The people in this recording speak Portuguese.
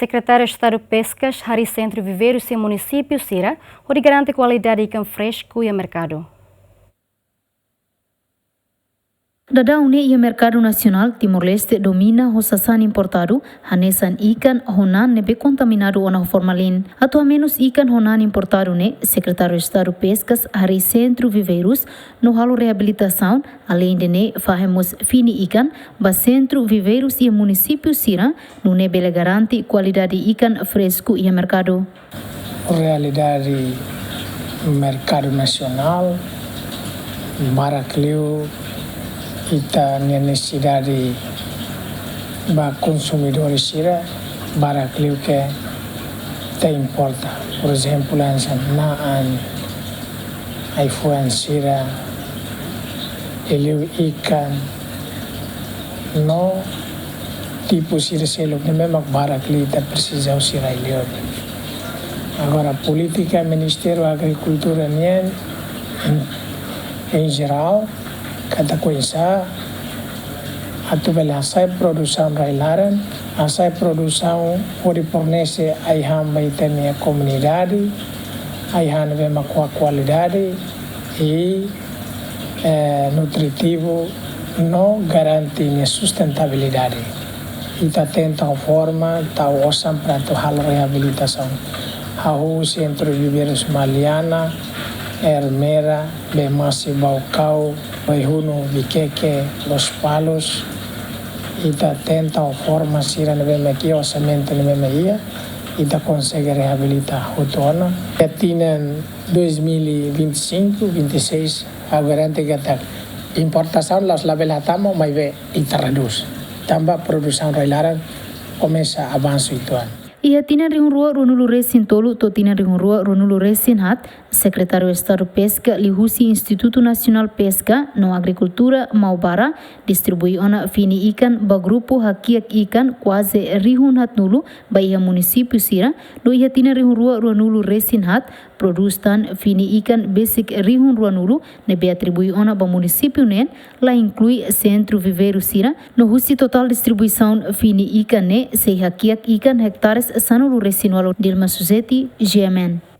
Secretário de Estado de Pescas, Hari Centro Viveiros e Município Sira, onde garante qualidade de ikan fresco e mercado. Dada Uni e Mercado Nacional Timor-Leste domina hosasan importado, hanesan ikan honan nebe contaminado ona formalin. Atau menos ikan honan importado ne, Secretário de Estado Pescas, Hari Centro Viveiros, no halo reabilitação, além de ne, fahemos fini ikan, ba Centro Viveiros e Município Sira, no ne bele garante qualidade ikan fresco e mercado. Realidade Mercado Nacional, Maracleu, kita necessidade para consumidores sira Maracleu que te importa. Por exemplo, na iPhone sira ele ikan no tipo sira selo que mesmo Maracleu te precisa sira ele. Agora política Ministério da Agricultura em geral cada coisa atau asai produção railaran asai produção ori fornece ai hamba itania comunidade ai hanve ma qualidade e nutritivo não garante a sustentabilidade e tá tenta forma tá osam para tu hal reabilitação o Centro Viveiros Maliana Ermera, Bemasi Baucau, Baihuno, Biqueque, Los Palos, e tá tenta a forma sira na aqui orçamento na meia e tá consegue reabilitar o tono. Já tinha 2025, 26, agora tem que tá importação las labelatamo mas ve e reduz. Também produção railaran começa a avanço itu. Ia tina rihunrua Ronulu Resin tolu to tina rihunrua Ronulu Resin hat, Secretário de Estado Pesca lihusi Instituto Nacional Pesca no Agricultura Maubara distribui ona fini ikan ba grupo hakiak ikan quase rihun hat nulu ba ia município Sira, do ia tina rihunrua Ronulu Resin hat produz tan fini ikan basic rihunrua nulu nebe atribui ona ba município nen la inclui Centro Viveiro Sira, no husi total distribuição fini ikan ne se hakiak ikan hektares sanulu resinualo Dilma Suzeti, GMN.